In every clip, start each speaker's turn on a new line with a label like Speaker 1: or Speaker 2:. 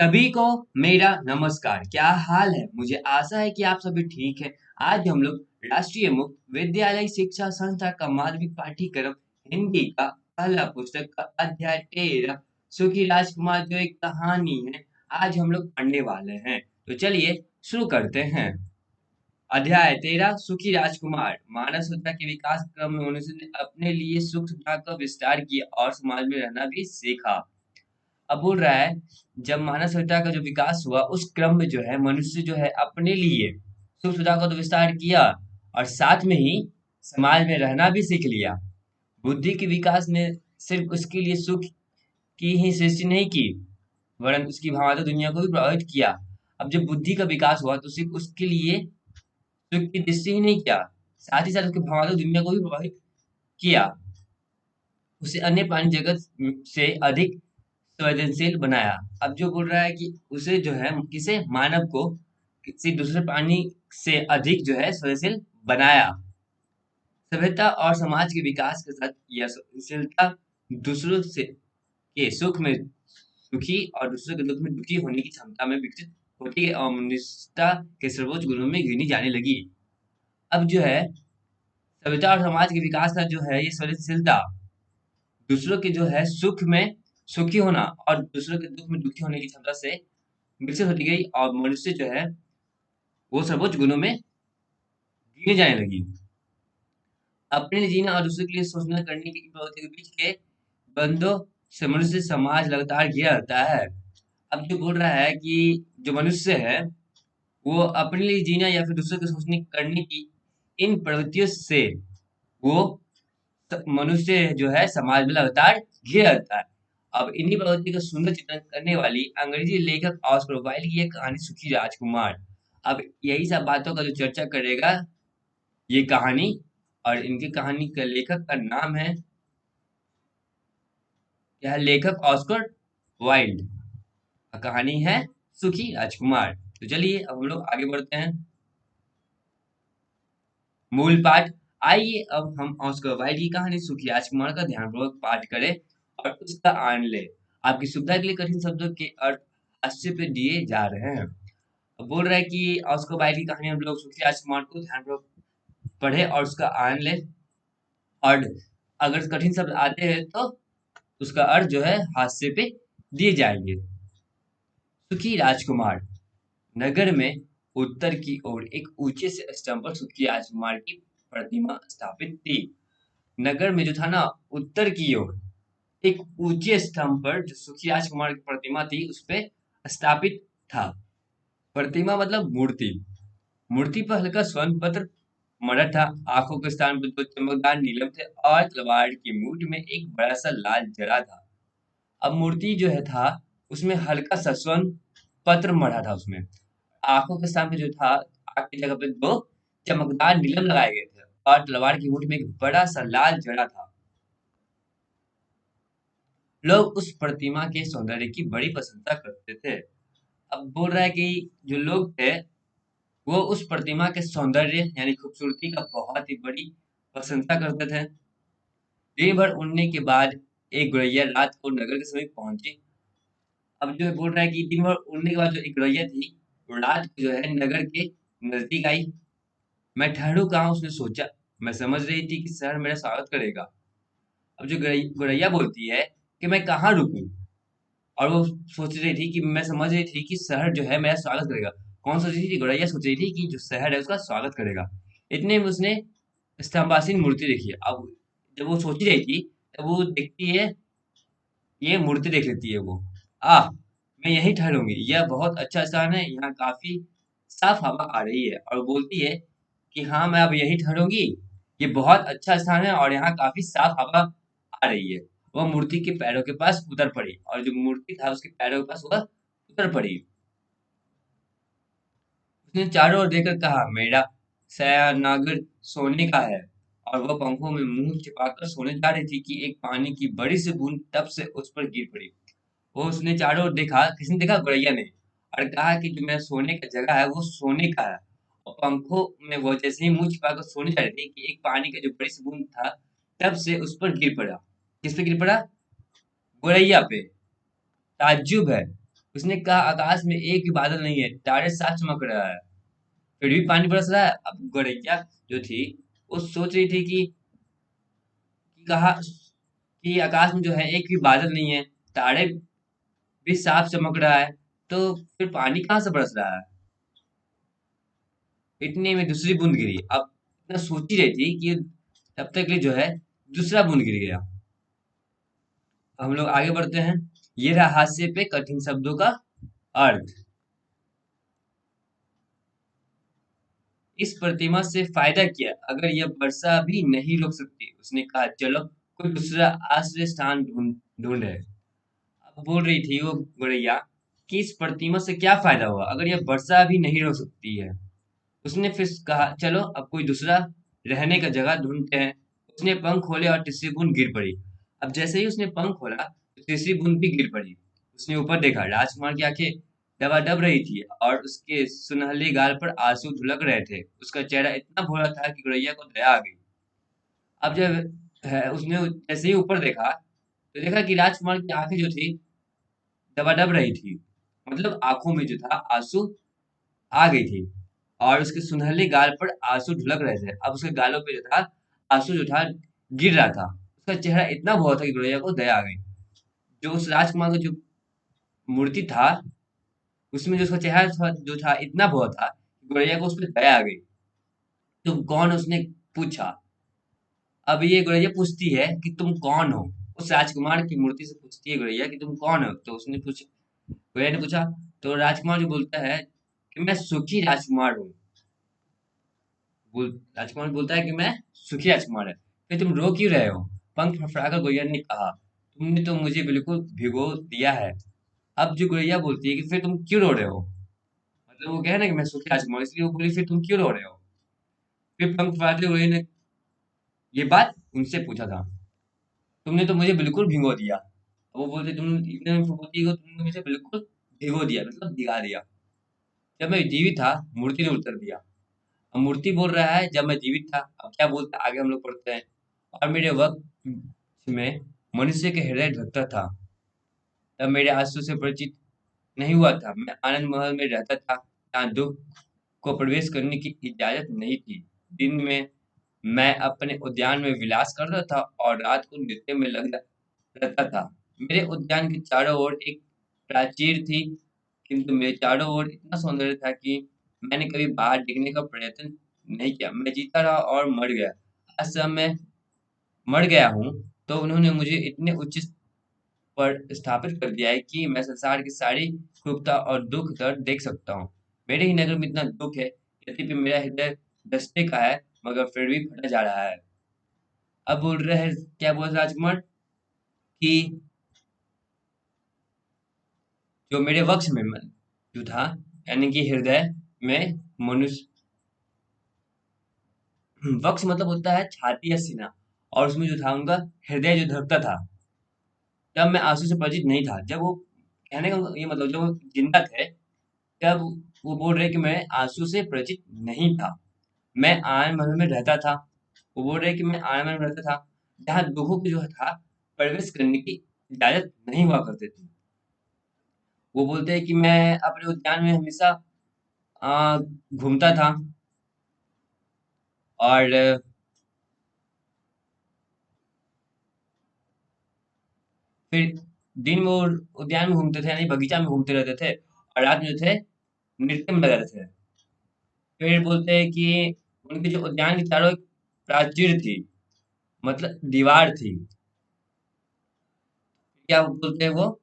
Speaker 1: सभी को मेरा नमस्कार। क्या हाल है? मुझे आशा है कि आप सभी ठीक हैं। आज हम लोग राष्ट्रीय मुक्त विद्यालय शिक्षा संस्था का माध्यमिक पाठ्यक्रम हिंदी का पहला पुस्तक का अध्याय 13 सुखी राजकुमार जो एक कहानी है, आज हम लोग पढ़ने वाले हैं। तो चलिए शुरू करते हैं। अध्याय 13 सुखी राजकुमार। मानव सभ्यता के विकास क्रम में मनुष्य ने अपने लिए सुख सुविधा का विस्तार किया और समाज में रहना भी सीखा। अब बोल रहा है, जब मानव सभ्यता का जो विकास हुआ उस क्रम में जो है मनुष्य जो है अपने लिए सुख सुविधा का तो विस्तार किया और साथ में ही समाज में रहना भी सीख लिया। बुद्धि के विकास ने सिर्फ उसके लिए सुख की ही सृष्टि नहीं की, वरन उसकी भावनात्मक दुनिया को भी प्रभावित किया। अब जब बुद्धि का विकास हुआ तो सिर्फ उसके लिए सुख की दृष्टि ही नहीं किया, साथ ही साथ उसकी भावनात्मक दुनिया को भी प्रभावित किया। उसे अन्य प्राणी जगत से अधिक संवेदनशील बनाया। अब जो बोल रहा है कि उसे जो है किसे मानव को किसी दूसरे प्राणी से अधिक जो है संवेदनशील बनाया। सभ्यता और समाज के विकास के साथ यह संवेदनशीलता दूसरों से के सुख में सुखी और दूसरों के दुख में दुखी होने की क्षमता में विकसित होती है और मनुष्यता के सर्वोच्च गुणों में गिनी जाने लगी। अब जो है सभ्यता और समाज के विकास का जो है ये संवेदनशीलता दूसरों के जो है सुख में सुखी होना और दूसरों के दुख में दुखी होने की क्षमता से विकसित होती गई और मनुष्य जो है वो सर्वोच्च गुणों में गिने जाने लगी। अपने लिए जीना और दूसरों के लिए सोचना करने की प्रवृत्ति के बीच के बंधों से मनुष्य समाज लगातार घिरा रहता है। अब जो बोल रहा है कि जो मनुष्य है वो अपने लिए जीना या फिर दूसरों के सोचने करने की इन प्रवृत्तियों से वो मनुष्य जो है समाज में लगातार घिरा रहता है। अब इन्हीं प्रवृत्ति का सुंदर चित्रण करने वाली अंग्रेजी लेखक ऑस्कर वाइल्ड की ये कहानी सुखी राजकुमार। अब यही सब बातों का जो चर्चा करेगा ये कहानी, और इनकी कहानी का लेखक का नाम है, यह लेखक ऑस्कर वाइल्ड। कहानी है सुखी राजकुमार। तो चलिए अब हम लोग आगे बढ़ते हैं। मूल पाठ। आइए अब हम ऑस्कर वाइल्ड की कहानी सुखी राजकुमार का ध्यानपूर्वक पाठ करें और उसका आनंद लें। आपकी सुविधा के लिए कठिन शब्दों के अर्थ हास्य पे दिए जा रहे हैं। अब बोल रहा है कि ऑस्कर वाइल्ड की कहानी हम लोग सुखी राजकुमार को ध्यानपूर्वक पढ़े और उसका आनंद लें, और अगर कठिन शब्द आते हैं तो उसका अर्थ जो है हास्य पे दिए जाएंगे। सुखी राजकुमार। नगर में उत्तर की ओर एक ऊंचे से स्तंभ पर सुखी राजकुमार की प्रतिमा स्थापित थी। नगर में जो था ना, उत्तर की ओर एक ऊंचे स्तंभ पर जो सुखी राजकुमार की प्रतिमा थी उस पे स्थापित था। प्रतिमा मतलब मूर्ति। मूर्ति पर हल्का स्वर्ण पत्र मड़ा था। आंखों के स्थान पर दो चमकदार नीलम थे और तलवार की मूठ में एक बड़ा सा लाल जरा था। अब मूर्ति जो है था उसमें हल्का सा स्वर्ण पत्र मढ़ा था उसमें। आंखों के सामने जो था, आंख की जगह पे दो चमकदार नीलम लगाए गए थे और तलवार की मुठ में एक बड़ा सा लाल जड़ा था। लोग उस प्रतिमा के सौंदर्य की बड़ी प्रशंसा करते थे। अब बोल रहा है कि जो लोग थे वो उस प्रतिमा के सौंदर्य यानी खूबसूरती का बहुत ही बड़ी प्रशंसा करते थे। दिन भर उड़ने के बाद एक गौरैया रात को नगर के समीप पहुंची। अब जो बोल रहा है कि दिन भर उड़ने के बाद जो एक गौरैया थी वो रात को जो है नगर के नजदीक आई। मैं ठहरूं कहाँ उसने सोचा। मैं समझ रही थी कि शहर मेरा स्वागत करेगा। अब जो गौरैया बोलती है कि मैं कहाँ रुकूं, और वो सोच रही थी कि मैं समझ रही थी कि शहर जो है मेरा स्वागत करेगा। कौन सोच रही थी? गौरैया सोच रही थी कि जो शहर है उसका स्वागत करेगा। इतने में उसने स्तंभासीन मूर्ति देखी। अब जब वो सोच रही थी तब वो देखती है, ये मूर्ति देख लेती है वो। आह, मैं यहीं ठहरूंगी, यह बहुत अच्छा स्थान है, यहाँ काफी साफ हवा आ रही है। और बोलती है कि हाँ मैं अब यहीं ठहरूंगी, ये बहुत अच्छा स्थान है और यहाँ काफी साफ हवा आ रही है। वह मूर्ति के पैरों के पास उतर पड़ी और जो मूर्ति था उसके पैरों के पास वह उतर पड़ी। उसने चारों ओर देखकर कहा, मेरा शयनागार सोने का है। और वह पंखों में मुंह छिपाकर सोने जा रही थी कि एक पानी की बड़ी सी बूंद तब से उस पर गिर पड़ी। वो उसने चारों ओर देखा, किसने देखा? गौरैया ने। और कहा कि जो मेरा सोने का जगह है वो सोने का है। और पंखों में वो जैसे ही मुंह छिपाकर सोने जा रही थी कि एक पानी का जो बड़ी सी बूंद था तब से उस पर गिर पड़ा। किस पे गिर पड़ा? गौरैया पे। ताज्जुब है उसने कहा आकाश में एक भी बादल नहीं है, तारे साफ चमक रहा है, फिर भी पानी बरस रहा है। अब गौरैया जो थी वो सोच रही थी कि कहा कि आकाश में जो है एक भी बादल नहीं है, तारे भी साफ चमक रहा है, तो फिर पानी कहाँ से बरस रहा है। इतने में दूसरी बूंद गिरी। अब इतना सोच ही रही थी कि तब तक के लिए जो है दूसरा बूंद गिर गया। अब हम लोग आगे बढ़ते हैं। ये रहा हास्य पे कठिन शब्दों का अर्थ। इस प्रतिमा से फायदा क्या अगर यह वर्षा भी नहीं रोक सकती। उसने कहा चलो कोई दूसरा आश्रय स्थान ढूंढे। अब बोल रही थी वो गौरैया कि इस प्रतिमा से क्या फायदा हुआ अगर यह वर्षा भी नहीं रोक सकती है। उसने फिर कहा चलो अब कोई दूसरा रहने का जगह ढूंढते हैं। उसने पंख खोले और तीसरी बूंद गिर पड़ी। अब जैसे ही उसने पंख खोला तो तीसरी बूंद भी गिर पड़ी। उसने ऊपर देखा, राजकुमार की आंखें डबाडब रही थी और उसके सुनहले गाल पर आंसू धुलक रहे थे। उसका चेहरा इतना भोला था कि गौरैया को दया आ गई। अब जब उसने जैसे ही ऊपर देखा तो देखा कि राजकुमार की आंखें जो थी डबाडब रही थी, मतलब आंखों में जो था आंसू आ गई थी और उसके सुनहले गाल पर आंसू ढुलक रहे थे। अब उसके गालों पे जो था आंसू जो था गिर रहा था। उसका चेहरा इतना भुआ था कि गौरैया को दया आ गई। जो उस राजकुमार का जो मूर्ति था उसमें जो उसका चेहरा जो था इतना भुआ था कि गौरैया को उस पर दया आ गई। तुम कौन, उसने पूछा। अब ये गौरैया पूछती है कि तुम कौन हो। उस राजकुमार की मूर्ति से पूछती है गौरैया कि तुम कौन हो। तो उसने पूछ गौरैया ने पूछा। तो राजकुमार जो बोलता है कि मैं सुखी राजकुमार हूँ। बोल राजकुमार बोलता है कि मैं सुखी राजकुमार है। फिर तुम रो क्यों रहे हो। पंख फड़फड़ाकर गौरैया ने कहा तुमने तो मुझे बिल्कुल भिगो दिया है। अब जो गौरैया बोलती है कि फिर तुम क्यों रो रहे हो, मतलब वो कहे ना कि मैं सुखी राजकुमार, इसलिए वो बोली फिर तुम क्यों रो रहे हो। फिर पंख फड़ाते हुए ने ये बात उनसे पूछा था, तुमने तो मुझे बिल्कुल भिगो दिया। अब वो बोलते तुम इतने में बोलती हो तुमने मुझे बिल्कुल भिगो दिया, मतलब भिगा दिया। जब मैं जीवित था, मूर्ति ने उत्तर दिया। अब मूर्ति बोल रहा है जब मैं जीवित था, अब क्या बोलता है आगे हम लोग पढ़ते हैं। और मेरे वक्त में मनुष्य के हृदय धड़कता था, तब मेरे आंसू से परिचित नहीं हुआ था। मैं आनंद महल में रहता था जहाँ दुख को प्रवेश करने की इजाजत नहीं थी। दिन में मैं अपने उद्यान में विलास करता था और रात को नृत्य में लग रहता था। मेरे उद्यान के चारों ओर एक प्राचीर थी, किंतु मेरे चारों ओर इतना सौंदर्य था कि मैंने कभी बाहर देखने का प्रयत्न नहीं किया। मैं जीता रहा और मर गया। आज जब मैं मर गया हूँ तो उन्होंने मुझे इतने उच्च पर स्थापित कर दिया है कि मैं संसार की सारी क्रूरता और दुख दर्द देख सकता हूँ। मेरे ही नगर में इतना दुख है, यद्यपि मेरा हृदय दस्ते का है, मगर फिर भी फटा जा रहा है। अब बोल रहे हैं, क्या बोल रहे राजकुमार कि जो मेरे वक्ष में जो था, यानी कि हृदय में मनुष्य, वक्ष मतलब होता है छाती या सीना, और उसमें जो था उनका हृदय जो धड़कता था। जब मैं आंसू से परिचित नहीं था, जब वो कहने का ये मतलब जब वो जिंदा थे, तब वो बोल रहे कि मैं आंसू से परिचित नहीं था। मैं आनंद महल में रहता था। वो बोल रहे कि मैं आनंद महल में रहता था जहाँ दुखों की जो था प्रवेश करने की इजाजत नहीं हुआ करते थे। वो बोलते हैं कि मैं अपने उद्यान में हमेशा घूमता था और फिर दिन में वो उद्यान में घूमते थे, यानी बगीचा में घूमते रहते थे, और रात में जो थे नृत्य में लगे रहते थे। फिर बोलते हैं कि उनके जो उद्यान के चारों एक प्राचीर थी, मतलब दीवार थी। क्या बोलते हैं वो,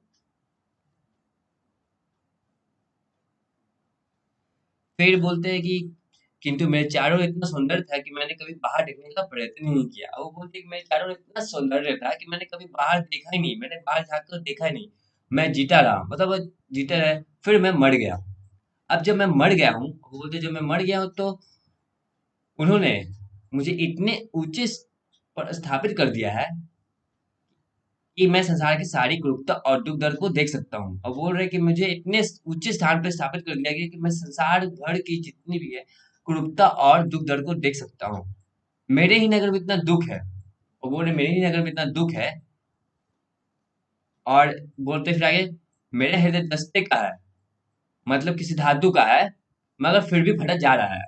Speaker 1: फिर बोलते हैं कि किंतु मेरे चारों ओर इतना सौंदर्य था कि मैंने कभी बाहर देखने का प्रयत्न नहीं किया। वो बोलते हैं कि मेरे चारों ओर इतना सौंदर्य था कि मैंने कभी बाहर देखा ही नहीं, मैंने बाहर झाँक देखा ही नहीं। मैं जीता रहा, मतलब वो जीते रहे, फिर मैं मर गया। अब जब मैं मर गया हूँ, वो बोलते हैं जब मैं मर गया हूँ तो उन्होंने मुझे इतने ऊंचे पर स्थापित कर दिया है कि मैं संसार की सारी क्रूरता और दुख दर्द को देख सकता हूँ। और बोल रहे हैं कि मुझे इतने ऊंचे स्थान पर स्थापित कर दिया गया कि मैं संसार भर की जितनी भी है क्रूरता और दुख दर्द को देख सकता हूँ। मेरे ही नगर में इतना दुख है। और बोल रहे मेरे ही नगर में इतना दुख है। और बोलते फिर आगे मेरा हृदय दस्ते का है, मतलब किसी धातु का है, मगर फिर भी फटा जा रहा है।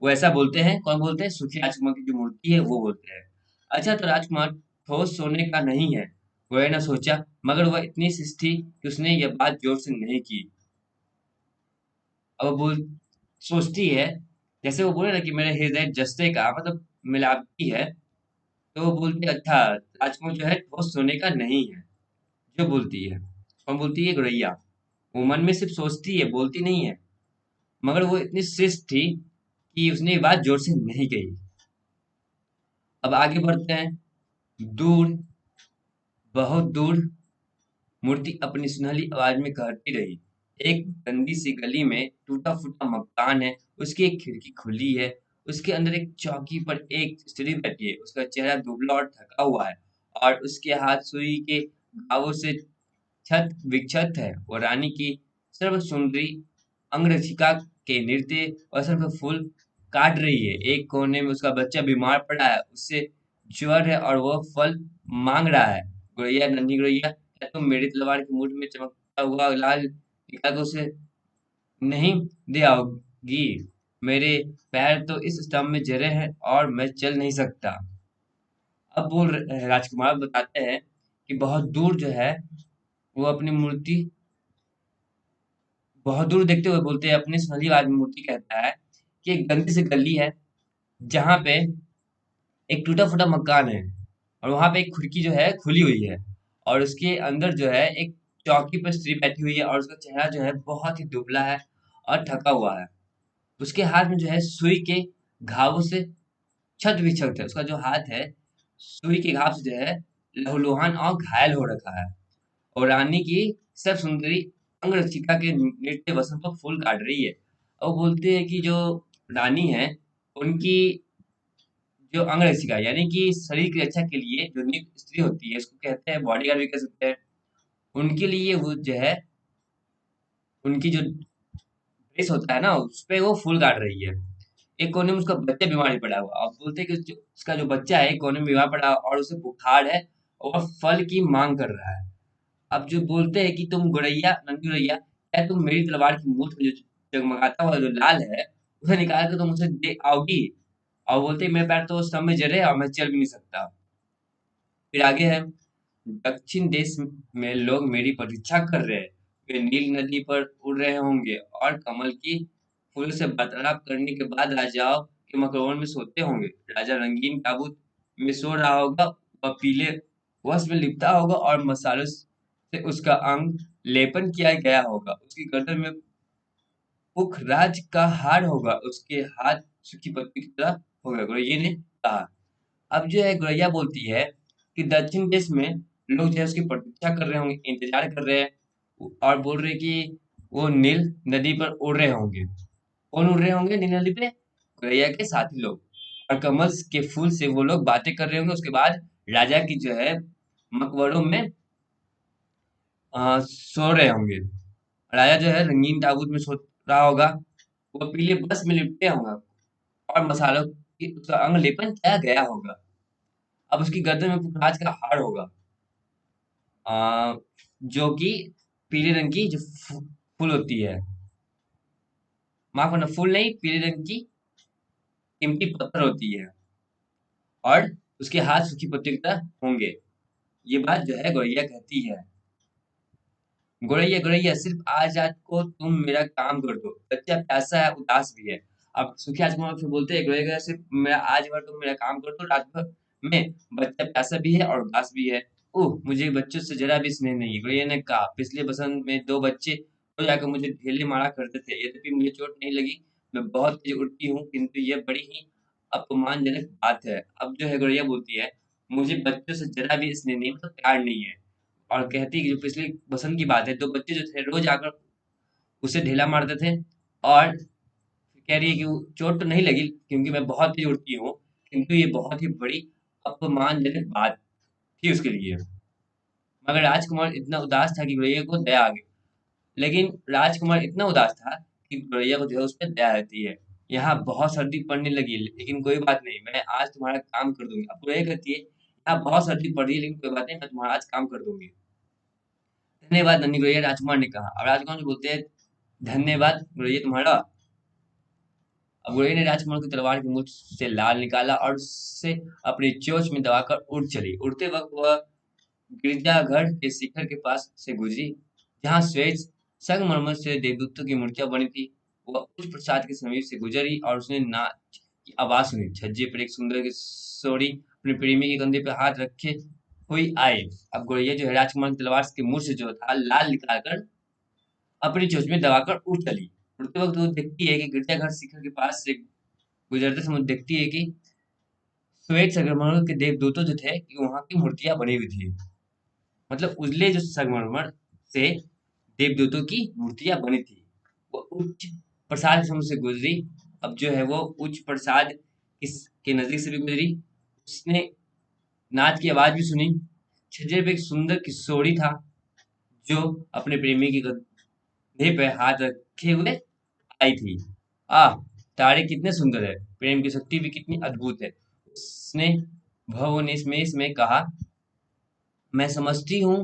Speaker 1: वो ऐसा बोलते हैं, कौन बोलते हैं? सुखी राजकुमार की जो मूर्ति है वो बोलते हैं। अच्छा, तो राजकुमार ठोस सोने का नहीं है, गोरे ने सोचा, मगर वह इतनी शिष्ट थी कि उसने यह बात जोर से नहीं की। अब वो बोल सोचती है, जैसे वो बोले ना कि मेरे हृदय जस्ते का मतलब मिलावटी है, तो वो बोलती है अच्छा, राजकुमार जो है ठोस सोने का नहीं है, जो बोलती है। कौन बोलती है? गौरैया। वो मन में सिर्फ सोचती है, बोलती नहीं है, मगर वो इतनी शिष्ट थी कि उसने ये बात जोर से नहीं कही। अब आगे बढ़ते हैं। दूर, बहुत दूर, मूर्ति अपनी सुनहली आवाज में कहती रही। एक गंदी सी गली में टूटा फूटा मकान है, उसकी एक खिड़की खुली है। उसके अंदर एक चौकी पर एक स्त्री बैठी है, उसका चेहरा दुबला और थका हुआ है, और उसके हाथ सुई के घावों से छत विक्षत है। वो रानी की सर्व सुंदरी अंगरक्षिका के नृत्य अवसर पर फूल काट रही है। एक कोने में उसका बच्चा बीमार पड़ा है, उससे ज्वर है और वह फल मांग रहा है। गुड़ैया, नन्ही गुड़ैया, क्या तुम मेरी तलवार की मुठ में चमकता हुआ लाल टीका को उसे नहीं दे आओगी? मेरे पैर तो इस स्तंभ में जड़े हैं और मैं चल नहीं सकता। अब राजकुमार बताते हैं कि बहुत दूर जो है, वो अपनी मूर्ति बहुत दूर देखते हुए बोलते हैं, अपनी सुनहली आवाज में मूर्ति कहता है कि एक गंदी सी गली है, जहाँ पे एक टूटा फूटा मकान है, और वहां पे एक खिड़की जो है खुली हुई है, और उसके अंदर जो है एक चौकी पर स्त्री बैठी हुई है, और उसका चेहरा जो है बहुत ही दुबला है और थका हुआ है। उसके हाथ में जो है सुई के घावों से छत विक्षत है। उसका जो हाथ है, सुई के घाव से जो है लहूलुहान और घायल हो रखा है। और रानी की सब सुंदरी अंगरक्षिका के नृत्य वसंत पर फूल काट रही है। और वो बोलते हैं कि जो रानी है, उनकी जो अंगरक्षिका यानी कि शरीर की रक्षा के लिए जो नियुक्त स्त्री होती है, इसको कहते हैं बॉडीगार्ड भी कह सकते हैं। उनके लिए वो जो है, उनकी जो ड्रेस होता है ना, उस पे वो फूल काट रही है। एक कोने में उसका बच्चा बीमार ही पड़ा हुआ। अब बोलते हैं कि उसका जो बच्चा है एक कोने में बीमार पड़ा और उसे बुखार है, और फल की मांग कर रहा है। अब जो बोलते हैं कि तुम गुरैया, नंदी गुरैया, क्या तुम मेरी तलवार की मूठ में जो जगमगाता हुआ जो लाल है, उसे निकाल कर तुम उसे दे आओगी? और बोलते हैं मेरे पैर तो स्तंभ में जड़े हैं और मैं चल भी नहीं सकता। फिर आगे है, दक्षिण देश में लोग मेरी प्रतीक्षा कर रहे हैं। वे नील नदी पर उड़ रहे होंगे और कमल की फूल से वार्तालाप करने के बाद राजाओं के मकबरों में सोते होंगे। राजा रंगीन ताबूत में सो रहा होगा, वह पीले वस्त्र में लिपटा होगा और मसालों से उसका अंग लेपन किया गया होगा। उसकी गर्दन में पुखराज का हार होगा, उसके हाथ सूखी पत्ती की तरह होगा। गुरैया ने कहा। अब जो है गौरैया बोलती है कि दक्षिण देश में लोग जो है उसकी प्रतीक्षा कर रहे होंगे, इंतजार कर रहे हैं, और बोल रहे हैं कि वो नील नदी पर उड़ रहे होंगे। कौन उड़ रहे होंगे नील नदी पे? गौरैया के साथी लोग। और कमल के फूल से वो लोग बातें कर रहे होंगे। उसके बाद राजा की जो है मकबरों में सो रहे होंगे। राजा जो है रंगीन ताबूत में सो रहा होगा, वो पीले बस में लिपटे होगा, और मसालों की उसका अंग लेपन किया गया होगा। अब उसकी गर्दन में पुखराज का हार होगा, अ, जो कि पीले रंग की जो फूल होती है, माफ करना, फूल नहीं, पीले रंग की कीमती पत्थर होती है, और उसके हाथ सूखी पत्ती की तरह होंगे। ये बात जो है गौरैया कहती है। गौरैया, गौरैया, सिर्फ आज रात को तुम मेरा काम कर दो, बच्चा प्यासा है, उदास भी है। अब सुखी आत्मा फिर बोलते हैं, गौरैया, सिर्फ मेरा आज भर तुम मेरा काम कर दो, रात भर में, बच्चा प्यासा भी है और उदास भी है। ओह, मुझे बच्चों से जरा भी स्नेह नहीं। गौरैया ने कहा, पिछले बसंत में दो बच्चे हो जाकर मुझे ढेले मारा करते थे, यद्यपि मुझे चोट नहीं लगी, मैं बहुत तेज उड़ती हूँ, किंतु यह बड़ी ही अपमानजनक बात है। अब जो है गौरैया बोलती है, मुझे बच्चों से जरा भी स्नेह नहीं, मतलब प्यार नहीं है। और कहती है कि जो पिछले बसंत की बात है, 2 बच्चे जो थे रोज़ आकर उसे ढेला मारते थे, और कह रही है कि वो चोट तो नहीं लगी क्योंकि मैं बहुत तेज़ उड़ती हूँ, किंतु ये बहुत ही बड़ी अपमानजनक बात थी उसके लिए। मगर राजकुमार इतना उदास था कि गौरैया को दया आ गई। लेकिन राजकुमार इतना उदास था कि गौरैया को जो है उस पे दया आती है। यहाँ बहुत सर्दी पड़ने लगी, लेकिन कोई बात नहीं, मैं आज तुम्हारा काम कर दूँगी। अब गौरैया कहती है, यहाँ बहुत सर्दी पड़ रही है, लेकिन कोई बात नहीं, मैं तुम्हारा आज काम कर दूँगी। धन्यवाद नन्ही गुरैया, राजकुमार ने कहा। अब राजकुमार जी बोलते हैं, धन्यवाद गुरैया तुम्हारा। अब गुरैया ने राजकुमार की तलवार के मुठ से लाल निकाला और उससे अपनी चोंच में दबाकर उड़ चली। उड़ते वक्त वह गिरजाघर के शिखर के पास से गुजरी, जहाँ श्वेत संगमरमर से देवदूतों की मूर्तियां बनी थी। वह उच्च प्रासाद के समीप से गुजरी और उसने नाच की आवाज सुनी। छज्जे पर एक सुंदर किशोरी अपने प्रेमी के कंधे पर हाथ रखे हुई आई। अब गौरैया जो है राजकुमार की तलवार के मुंह से जो था लाल निकालकर अपनी चोंच में दबाकर उड़ चली। उड़ते वक्त वो देखती है कि गिरजाघर शिखर के पास से गुजरते समय देखती है कि श्वेत संगमरमर के देवदूतों जो थे कि वहां की मूर्तियां बनी हुई थी। मतलब उजले जो संगमरमर से देवदूतों की मूर्तियां बनी थी। वो उच्च प्रसाद के समुद्र से गुजरी। अब जो है वो उच्च प्रसाद के नजदीक से भी गुजरी। उसने नाद की आवाज भी सुनी। छज्जे पे एक सुंदर किशोरी था जो अपने प्रेमी के कंधे पे हाथ रखे हुए आई थी। आह! तारे कितने सुंदर है, प्रेम की शक्ति भी कितनी अद्भुत है। उसने भवोन्मेष में कहा, मैं समझती हूँ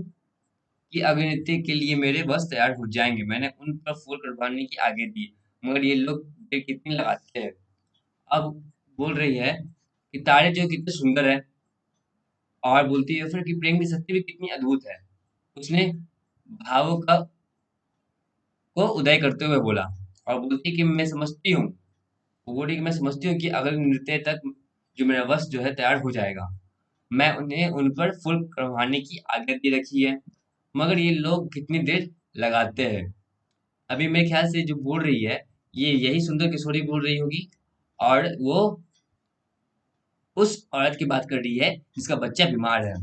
Speaker 1: कि अभिनेत्री के लिए मेरे बस तैयार हो जाएंगे। मैंने उन पर फूल कुर्बानी की आगे दी, मगर ये लोग देर कितनी लगाते हैं। अब बोल रही है कि तारे जो कितने सुंदर है, और बोलती है फिर कि प्रेम की शक्ति भी कितनी अद्भुत है। उसने भावों का को उदय करते हुए बोला और बोलती कि मैं समझती हूँ। वो बोली कि मैं समझती हूँ कि अगले नृत्य तक जो मेरा वश जो है तैयार हो जाएगा। मैं उन्हें उन पर फूल कुर्बानी की आज्ञा दे रखी है, मगर ये लोग कितनी देर लगाते हैं। अभी मेरे ख्याल से जो बोल रही है, ये यही सुंदर किशोरी बोल रही होगी, और वो उस औरत की बात कर रही है जिसका बच्चा बीमार है।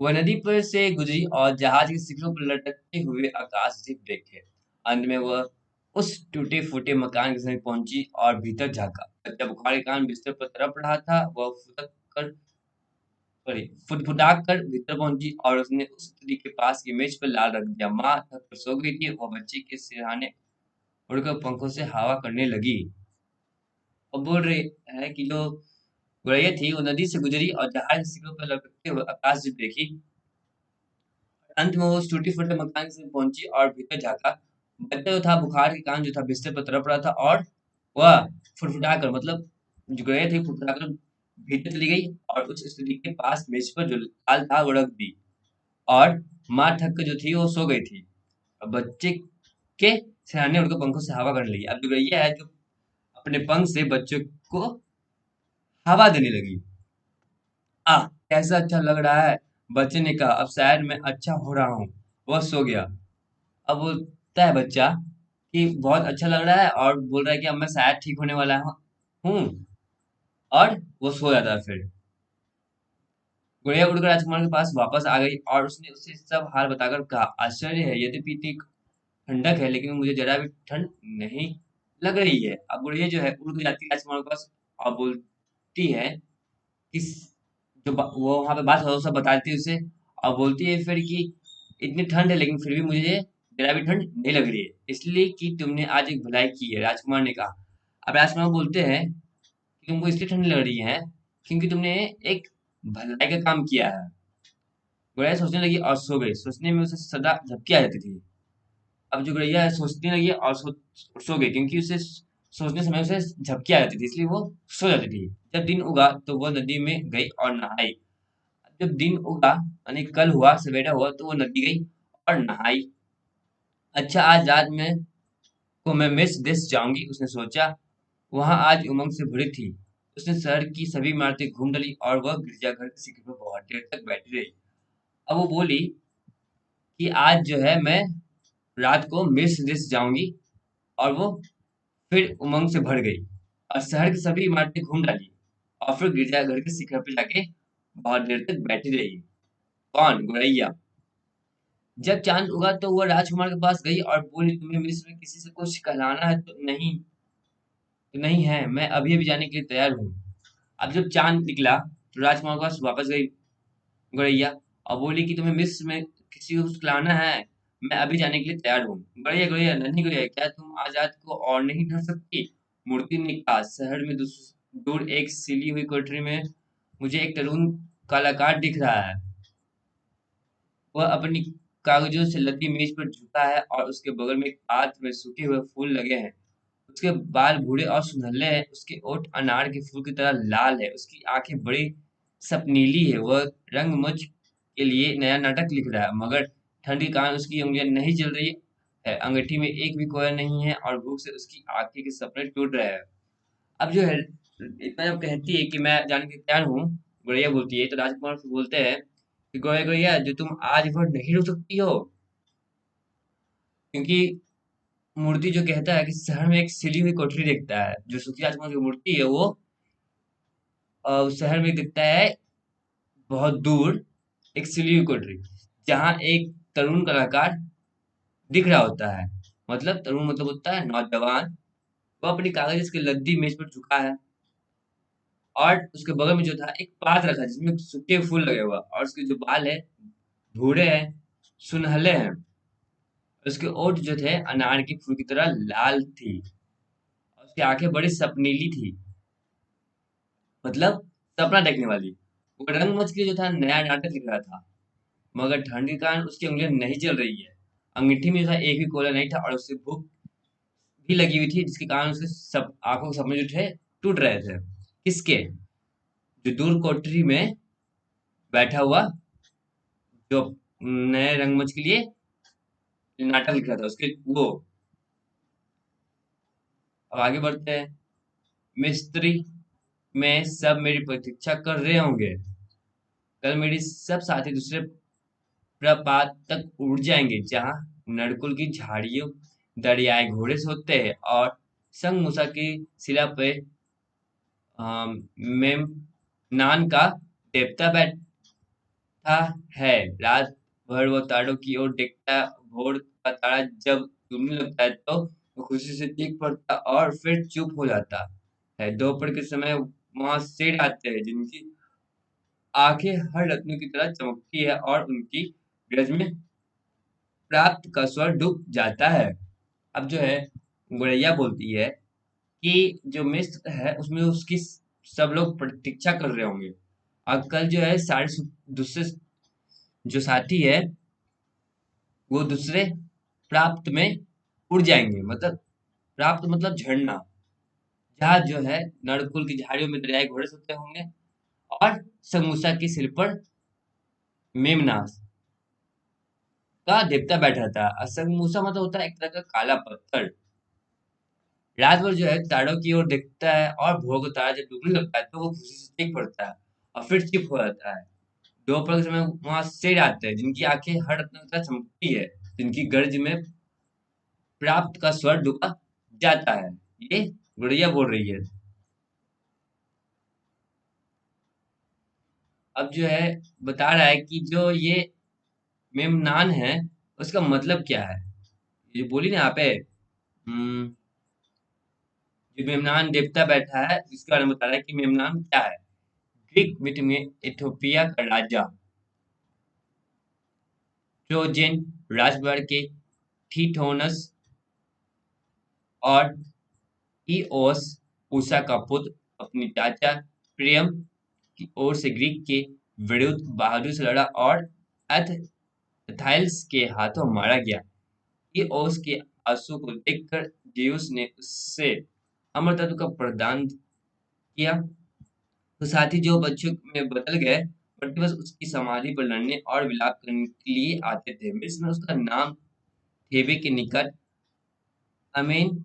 Speaker 1: वह नदी पर से गुजरी और जहाज के शिखरों पर लटकते हुए आकाशदीप देखे। अंत में वह उस टूटे-फूटे मकान के समीप पहुंची और भीतर झांका। बच्चा बुखार के कारण बिस्तर पर तड़प रहा था। वह फुदफुदा कर भीतर पहुंची और उसने उस स्त्री के पास की मेज पर लाल रख दिया। माँ थक कर सो गई थी। वह बच्चे के सिरहाने उड़कर पंखों से हवा करने लगी। और बोल रही है कि जो गौरैया थी वो नदी से गुजरी और जहाज के शिखरों पर लटकते हुए आकाशदीप देखी। अंत में वो उस टूटे-फूटे मकान से पहुंची और भीतर झाँका। बच्चा जो था बुखार के कारण जो था बिस्तर पर तड़प रहा था, और वह फुड़फुड़ाकर मतलब जो गौरैया थी फुड़फुड़ाकर भीतर चली गई और उस स्त्री के पास मेज पर जो दाल था वो रख दी, और माँ थक कर जो थी वो सो गई थी। और बच्चे के सिरहाने उड़कर पंखों से हवा करने लगी। अब जो गौरैया है जो अपने पंख से बच्चे को हवा देने लगी। आह! कैसा अच्छा लग रहा है। बच्चे ने कहा, अब शायद मैं अच्छा हो रहा हूँ। वह सो गया। अब बोलता है बच्चा कि बहुत अच्छा लग रहा है, और बोल रहा है कि अब मैं शायद ठीक होने वाला हूँ, और वो सो जाता है फिर। गुड़िया उड़कर राजकुमार के पास वापस आ गई और उसने उसे सब हाल बताकर कहा, आश्चर्य है, यद्यपि इतनी ठंडक है लेकिन मुझे जरा भी ठंड नहीं लग रही है। अब गुड़िया जो है उड़ के जाती है राजकुमार के पास और बोलती है कि वो वहाँ पे बात सब बताती है उसे, और बोलती है फिर कि इतनी ठंड है लेकिन फिर भी मुझे जरा भी ठंड नहीं लग रही है, इसलिए कि तुमने आज एक भलाई की है। राजकुमार ने कहा। अब राजकुमार बोलते हैं कि तुमको इसलिए ठंड लग रही है क्योंकि तुमने एक भलाई का काम किया है। गुड़ैया सोचने लगी और सो गई। सोचने में उसे सदा झपकी आ जाती थी। अब जो गुड़ैया है सोचने लगी और सो गई क्योंकि उसे सोचने समय उसे झपकी आ जाती थी, इसलिए वो सो जाती थी। जब दिन उगा तो वह नदी में गई और नहाई। जब दिन उगा यानी कल हुआ सवेरा हुआ तो वो नदी गई और नहाई। अच्छा, आज रात में को मैं मिस दिस जाऊंगी, उसने सोचा। वहां आज उमंग से भरी थी। उसने शहर की सभी इमारतें घूम डाली और वह गिरजाघर के शिखर पर बहुत देर तक बैठी रही। अब वो बोली कि आज जो है मैं रात को मिस दिस जाऊंगी, और वो फिर उमंग से भर गई और शहर की सभी इमारतें घूम डाली और फिर गिरजाघर के शिखर पर जाके बहुत देर तक बैठी रही। कौन? गुरैया। जब चांद उगा तो वह राजकुमार के पास गई और बोली, तुम्हें मिस्र में किसी से कुछ कहलाना है तो नहीं? तो नहीं है, मैं अभी अभी जाने के लिए तैयार हूँ। अब जब चांद निकला तो राजकुमार के पास वापस गई गौरैया और बोली कि तुम्हें मिस्र में किसी को कुछ खिलाना है, मैं अभी जाने के लिए तैयार हूँ। गौरैया गौरैया नन्ही गौरैया, क्या तुम आज रात को और नहीं ठहर सकती? मूर्ति ने कहा, शहर में दूर एक सिली हुई कोठरी में मुझे एक तरुण कलाकार दिख रहा है। वह अपनी कागजों से लदी मेज पर झुका है और उसके बगल में एक पात्र में सूखे हुए फूल लगे हैं। उसके बाल भूरे और सुनहले हैं, उसके ओठ अनार के फूल की तरह लाल है, उसकी आंखें बड़ी सपनीली है। वह रंगमंच के लिए नया नाटक लिख रहा है, मगर ठंड के कारण उसकी उंगलियां नहीं जल रही है। अंगीठी में एक भी कोया नहीं है और भूख से उसकी आंखें के सपने टूट रहे हैं। अब जो है, इतना जब कहती है कि मैं जाने के तैयार हूँ, गौरैया बोलती है, तो राजकुमार से बोलते हैं कि गौरैया गौरैया, जो तुम आज भर नहीं रुक सकती हो, क्योंकि मूर्ति जो कहता है कि शहर में एक सिली हुई कोठरी देखता है। जो सुखी राजकुमार की मूर्ति है वो उस शहर में दिखता है बहुत दूर, एक सिली हुई कोठरी, जहाँ एक तरुण कलाकार दिख रहा होता है। मतलब तरुण मतलब होता है नौजवान। वो अपनी कागज की लद्दी मेज पर झुका है और उसके बगल में जो था एक पात रखा जिसमें सूखे फूल लगे हुआ, और उसके जो बाल है भूरे हैं, सुनहले हैं। उसके ओठ जो थे अनार के फूल की तरह लाल थी और उसकी आंखें बड़ी सपनीली थी, मतलब सपना देखने वाली। वो रंगमंच के लिए जो था नया नाटक लिख रहा था, मगर ठंड के कारण उसकी उंगलियां नहीं चल रही है। अंगीठी में जो था एक भी कोला नहीं था और उससे भूख भी लगी हुई थी, जिसके कारण उसके सब आंखों के सपने जो थे टूट रहे थे। किसके? जो दूर कोठरी में बैठा हुआ, जो नए रंगमंच के लिए नाटक लिख रहा था, उसके वो। अब आगे बढ़ते हैं। मिस्त्री में सब मेरी प्रतीक्षा कर रहे होंगे। कल मेरी सब साथी दूसरे प्रपात तक उड़ जाएंगे, जहां नरकुल की झाड़ियों दरियाए घोड़े सोते हैं और संग मूसा की शिला पे मेम नान का देवता बैठा है। रात भर वो तारों की ओर देखता है। भोर का तारा जब डूबने लगता है तो वो खुशी से चीख पड़ता और फिर चुप हो जाता है। दोपहर के समय वहां शेर आते हैं, जिनकी आंखें हर रत्न की तरह चमकती है और उनकी गरज में प्राप्त का स्वर डूब जाता है। अब जो है, गौरैया बोलती है कि जो मिस्र है उसमें उसकी सब लोग प्रतीक्षा कर रहे होंगे, और कल जो है सारे दूसरे जो साथी है वो दूसरे प्राप्त में उड़ जाएंगे। मतलब प्राप्त मतलब झरना, जहाँ जो है नरकुल की झाड़ियों में दरियाई घोड़े सोते होंगे और समूसा की सिर पर मेमनास का देवता बैठा था। असंगमूसा मतलब होता है एक तरह का काला पत्थर। रात भर जो है तारों की ओर देखता है और भोर को तारा जब डूबने लगता है तो वो खुशी से चीख पड़ता है और फिर चुप हो जाता है। दोपहर के समय वहां शेर आते हैं, जिनकी आंखें हर रत्न की तरह चमकती है, जिनकी गर्ज में प्राप्त का स्वर डूबा जाता है। ये गुड़िया बोल रही है। अब जो है बता रहा है कि जो ये मेमनान है उसका मतलब क्या है। ये बोली ना यहाँ पे, जो मेमनान देवता बैठा है इसके बारे में बता रहा है कि मेमनान क्या है। ग्रीक मिथ में इथोपिया का राजा ट्रोजन राजकुमार के थीथोनस और ईओस उषा का पुत्र अपनी चाचा प्रियम की ओर से ग्रीक के विरुद्ध बहादुर से लड़ा और एथाइल्स के हाथों मारा गया। ईओस के आंसू को देखकर जेउस ने उससे अमरत्व का प्रदान किया। तो साथी जो बच्चों में बदल गए, प्रतिवर्ष उसकी समाधि पर लड़ने और विलाप करने के लिए आते थे। मिस्र में उसका नाम थेबे के निकट अमेन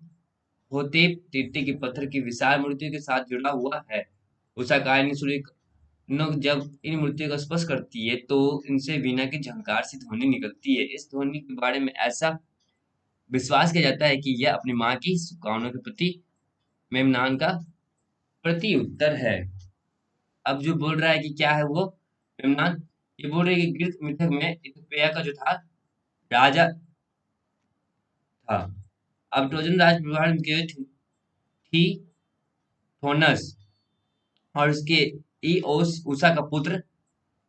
Speaker 1: होतेप तृतीय के पत्थर की विशाल मूर्तियों के साथ जुड़ा हुआ है। उषाकारिणी सूर्य नोक जब इन मूर्तियों का स्पर्श करती है तो इनसे वीणा की झंकार सी ध्वनि निकलती है। इस ध्वनि के बारे में ऐसा विश्वास किया जाता है कि यह अपनी माँ की शुभकामनाओं के प्रति मेमनान का प्रति उत्तर है। अब जो बोल रहा है कि क्या है वो मेमनान, ये बोल रहे हैं कि ग्रीक मिथक में इथोपिया का जो था राजा था। अब ट्रोजन राजकुमार के थी थोनस और उसके ईओस उषा का पुत्र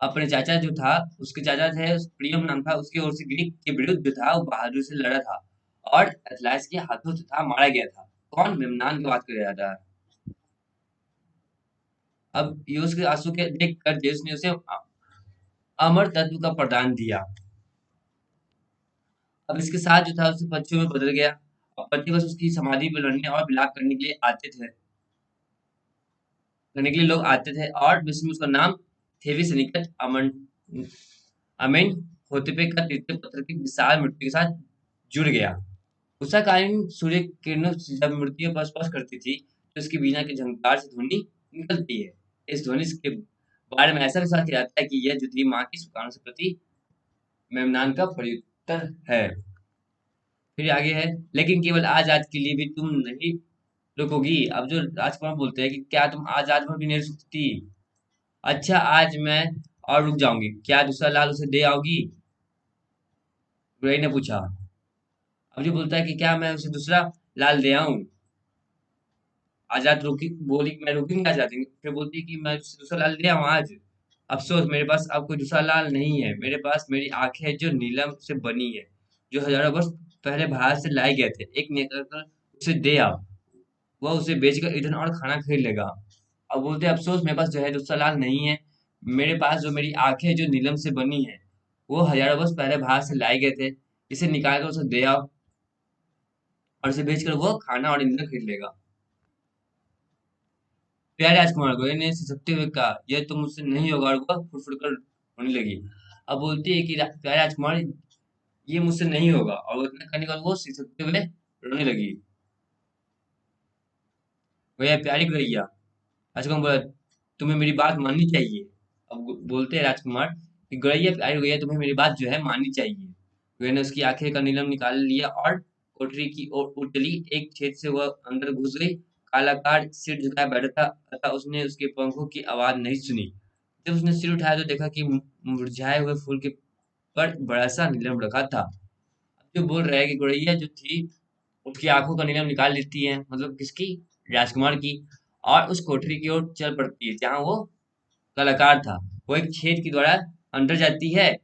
Speaker 1: अपने चाचा जो था, उसके चाचा थे प्रियम नाम था, उसकी ओर से ग्रीक के विरुद्ध जो था वो बहादुर से लड़ा था और एथलाइस के हाथों से था मारा गया था। कौन? मेमनान की बात कर रहा था। अब यूस के आंसू के देख कर जेउस ने उसे अमर तत्व का प्रदान दिया। अब इसके साथ जो था उससे पक्षियों में बदल गया और प्रतिवर्ष उसकी समाधि पर लड़ने और विलाप करने के लिए आते थे, करने के लिए लोग आते थे और विश्व में उसका नाम थेविस निकट अमन अमीन होतेपे का तृतीय पत्थर की विशाल मूर्ति के साथ जुड़ गया। उषाकालीन सूर्य किरणों से जब मूर्तियों पर स्पर्श करती थी, तो उसकी वीणा की झंकार से ध्वनि निकलती है। इस ध्वनि के बारे में ऐसा विश्वास किया जाता है कि यह जो थी माँ की शुभकामना से प्रति मेमनान का प्रत्युत्तर है। फिर आगे है, लेकिन केवल आज के लिए भी तुम नहीं रुकोगी। अब जो राजकुमार बोलते हैं कि क्या तुम आज भर भी नहीं रुक सकती? अच्छा, आज मैं और रुक जाऊंगी, क्या दूसरा लाल उसे दे आओगी? गुरई ने पूछा। अब जो बोलता है कि क्या मैं उसे दूसरा लाल दे आऊं? आजाद रुकी, बोली मैं रुकूंगी आजाद। फिर बोलती है कि मैं उसे दूसरा लाल दे आऊं आज। अफसोस, मेरे पास अब कोई दूसरा लाल नहीं है। मेरे पास मेरी आंखें हैं जो नीलम से बनी है, जो हजारों वर्ष पहले भारत से लाए गए थे। एक निकलकर उसे दे आओ, वह उसे बेचकर ईंधन और खाना खरीद लेगा। अब बोलते हैं, अफसोस मेरे पास जो है दूसरा लाल नहीं है। मेरे पास जो मेरी आंखें जो नीलम से बनी है, वो हजारों वर्ष पहले भारत से लाए गए थे। इसे निकाल कर उसे दे आओ और इसे बेचकर वो खाना और ईंधन खरीद लेगा। प्यारे राजकुमार, गोरे ने सिसकते हुए कहा, यह तो मुझसे नहीं होगा, और वह फुड़फुड़ कर रोने लगी। अब बोलती है कि प्यारे राजकुमार, ये मुझसे नहीं होगा, और वो इतना करने के बाद वो सिसकते हुए रोने लगी। भैया प्यारी गैया, राजकुमार बोला, तुम्हें मेरी बात माननी चाहिए। अब बोलते हैं राजकुमार कि गौरैया प्यारी गैया, तुम्हें मेरी बात जो है माननी चाहिए। गौरैया ने उसकी आंखें का नीलम निकाल लिया और कोठरी की ओर उठ चली। एक छेद से वह अंदर घुस गई। कालाकार सिर झुकाए बैठा था, अतः उसने उसके पंखों की आवाज नहीं सुनी। जब उसने सिर उठाया तो देखा कि मुरझाए हुए फूल के पर बड़ा सा नीलम रखा था। जो बोल रहा है कि गौरैया जो थी, उसकी आंखों का नीलम निकाल लेती है, मतलब किसकी? राजकुमार की। और उस कोठरी की ओर चल पड़ती है जहां वो कलाकार था। वो एक छेद के द्वारा अंदर जाती है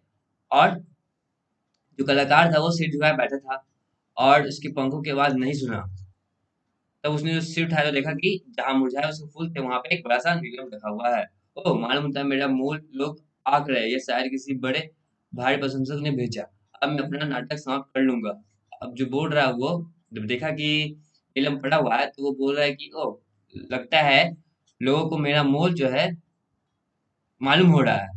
Speaker 1: और जो कलाकार था वो सिर झुकाए बैठा था और उसके पंखों की आवाज नहीं सुना। तब उसने जो सिर उठाया तो देखा कि जहां मुरझाए उसके फूल थे वहां पे एक बड़ा सा नीलम रखा हुआ है। ओह, मालूम होता है मेरा मूल लोग आंक रहे, ये शायद किसी बड़े भारी प्रशंसक ने भेजा। अब मैं अपना नाटक समाप्त कर लूंगा। अब जो बोल रहा है वो, जब देखा कि नीलम पड़ा हुआ है तो वो बोल रहा है कि ओह, लगता है लोगों को मेरा मोल जो है मालूम हो रहा है,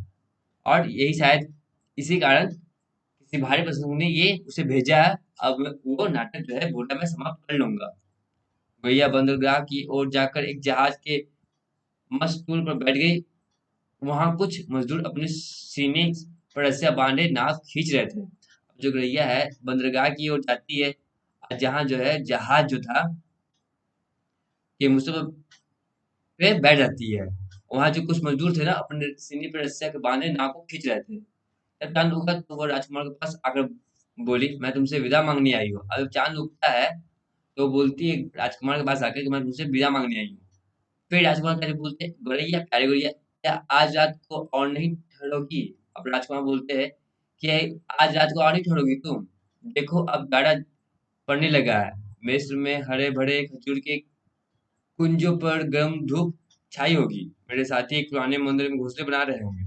Speaker 1: और यही शायद इसी कारण किसी भारी प्रशंसक ने ये उसे भेजा है। अब वो नाटक जो है बोला मैं समाप्त कर लूंगा। भैया बंदरगाह की ओर जाकर एक जहाज के मस्त टूल पर बैठ गई। वहां कुछ मजदूर अपने सीने पर रस्सियां बांधे नाव खींच रहे थे। जो गैया है बंदरगाह की ओर जाती है, जहां जो है जहाज जो था ये मुस्तफा पे बैठ जाती है। वहां जो कुछ मजदूर थे ना, अपने सीने पर रस्सियां के बांधे नाव को खींच रहे थे। जब चांद उगा तो वो राजकुमार के पास आकर बोली, मैं तुमसे विदा मांगने आई हूँ। अब चांद उगता है तो बोलती है राजकुमार के पास आकर कि मैं तुमसे विदा मांगने आई हूँ। फिर राजकुमार क्या बोलते, गौरैया प्यारे गौरैया, क्या आज रात को और नहीं ठहरोगी? अब राजकुमार बोलते हैं कि आज रात को और नहीं ठहरोगी तुम? देखो अब गाढ़ा पड़ने लगा है। मिस्र में हरे भरे खजूर के कुंजों पर गर्म धूप छाई होगी। मेरे साथी एक पुराने मंदिर में घोंसले बना रहे होंगे।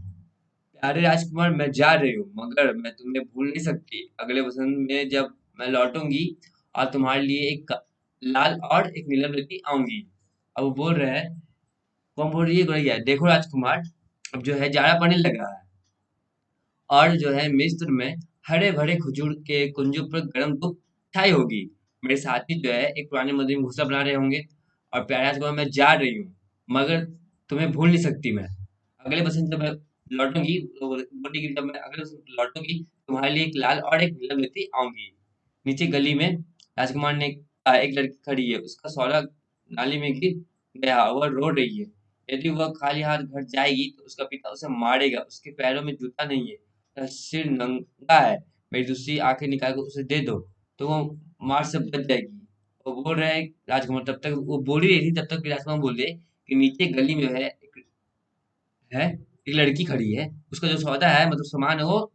Speaker 1: प्यारे राजकुमार, मैं जा रही हूँ, मगर मैं तुम्हें भूल नहीं सकती। अगले वसंत में जब मैं लौटूंगी और तुम्हारे लिए एक लाल और एक नीलम लेती आऊंगी। अब वो बोल रहे हैं, कौन बोल रही है गौरैया? देखो राजकुमार, अब जो है जाड़ा पड़ने लगा है और जो है मिस्र में हरे भरे खजूर के कुंजों पर गर्म धूप छाई होगी। मेरे साथी जो है एक पुराने मंदिर में घोंसला बना रहे होंगे। और प्यारे राजकुमार, मैं जा रही हूँ, मगर तुम्हें भूल नहीं सकती मैं। अगले बसंत जब मैं लौटूंगी तो बोली कि जब मैं अगले बसंत लौटूंगी तुम्हारे लिए एक लाल और एक नीलम लेती आऊंगी। नीचे गली में राजकुमार ने एक लड़की खड़ी है, उसका सौदा नाली में गिर गया, वह रो रही है। यदि वह खाली हाथ घर जाएगी तो उसका पिता उसे मारेगा। उसके पैरों में जूता नहीं है, उसका सिर नंगा है। मेरी दूसरी आंखें निकाल कर उसे दे दो तो वो मार से बच जाएगी। वो बोल रहे हैं राजकुमार, तब तक वो बोल ही रही थी, तब तक राजकुमार बोले कि नीचे गली में एक लड़की खड़ी है, उसका जो सौदा है मतलब सामान है वो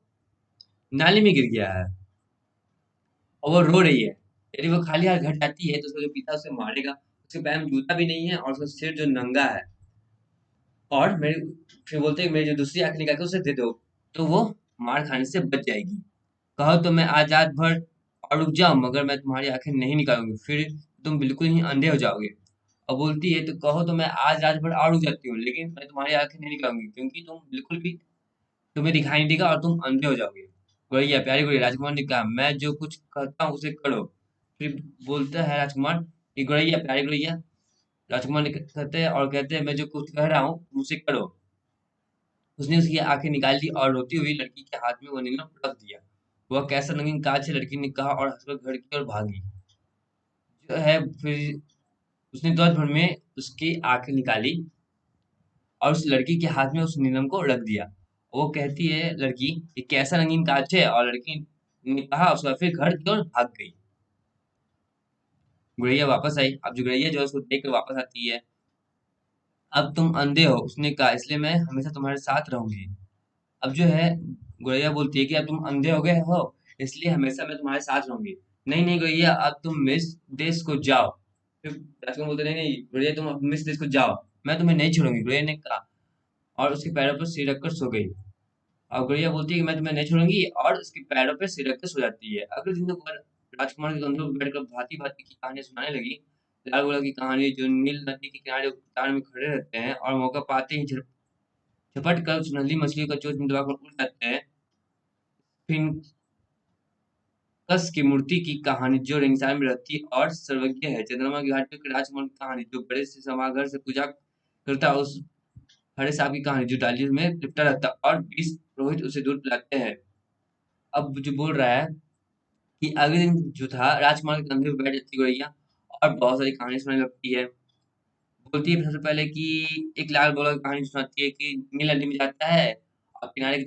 Speaker 1: नाली में गिर गया है और वो रो रही है। यदि वो खाली हाथ घर जाती है तो उसका जो पिता उसे मारेगा। उसके पैर में जूता भी नहीं है और उसका सिर जो नंगा है। और मेरे फिर बोलते हैं मेरी जो दूसरी आंख निकाल के उसे दे दो तो वो मार खाने से बच जाएगी। कहो तो मैं आज रात भर और रुक जाओ, मगर मैं तुम्हारी आंखें नहीं निकालूंगी, फिर तुम बिल्कुल ही अंधे हो जाओगे। और बोलती है, तो कहो तो मैं आज रात भर और रुक जाती हूँ, लेकिन मैं तुम्हारी आंखें नहीं निकालूंगी, क्योंकि तुम बिल्कुल भी तुम्हें दिखाई नहीं देगा और तुम अंधे हो जाओगे। गौरैया, प्यारी गौरैया, राजकुमार ने कहा, मैं जो कुछ कहता हूँ उसे करो। फिर बोलता है राजकुमार कि गौरैया, प्यारी गौरैया, राजकुमार ने कहते हैं और कहते हैं, मैं जो कुछ कह रहा हूँ तुम उसे करो। उसने उसकी आंखें निकाल ली और रोती हुई लड़की के हाथ में वो नीलम रख दिया। वह कैसा रंगीन कांच है, लड़की ने कहा और हंसकर घर की ओर भागी। जो है फिर उसने तुरंत भर में उसकी आंखें निकाली और उस लड़की के हाथ में उस नीलम को रख दिया। वो कहती है लड़की, ये कैसा रंगीन कांच है, और लड़की ने कहा, उसका फिर घर की ओर भाग गई। गुड़ैया वापस आई। अब जो गुड़ैया जो है उसको देख कर वापस आती है। अब तुम अंधे हो, उसने कहा, इसलिए मैं हमेशा तुम्हारे साथ रहूंगी। अब जो है गुड़ैया बोलती है कि अब तुम अंधे हो गए हो, इसलिए हमेशा मैं तुम्हारे साथ रहूंगी। नहीं नहीं गुड़ैया, अब तुम मिस देश को जाओ। फिर राजकुमार बोलते, नहीं नहीं गुड़ैया, तुम अब मिस देश को जाओ, मैं तुम्हें नहीं छोड़ूंगी, गुड़ैया ने कहा, और उसके पैरों पर सिर रखकर सो गई। और गुड़िया बोलती है कि मैं तुम्हें नहीं छोड़ूंगी, और उसके पैरों पे सिर रख के सो जाती है। अगले दिन दोपहर राजकुमार के कंधों पर बैठकर भांति भांति की कहानियां सुनाने लगी। लाल घोड़ा की कहानी, जो नील नदी के किनारे उतार में खड़े रहते हैं और मौका पाते ही झपट कर सुनहली मछलियों का चोंच में दबाकर उड़ जाते हैं। फिर कस की मूर्ति की कहानी, जो रेगिस्तान में रहती है और सर्वज्ञ है। चंद्रमा की घाटियों के राजकुमार की कहानी, जो बड़े से सभागार से पूजा करता है। उस हरे सांप की कहानी, जो डाली में लिपटा रहता है और 20 पुरोहित उसे दूध पिलाते हैं। अब जो बोल रहा है कि अगले दिन जो था, राजकुमार के कंधे पे बैठ जाती गौरैया और बहुत सारी कहानी सुनाने लगती है। बोलती है सबसे पहले कि एक लाल बगुला की कहानी सुनाती है कि नील नदी में जाता है और किनारे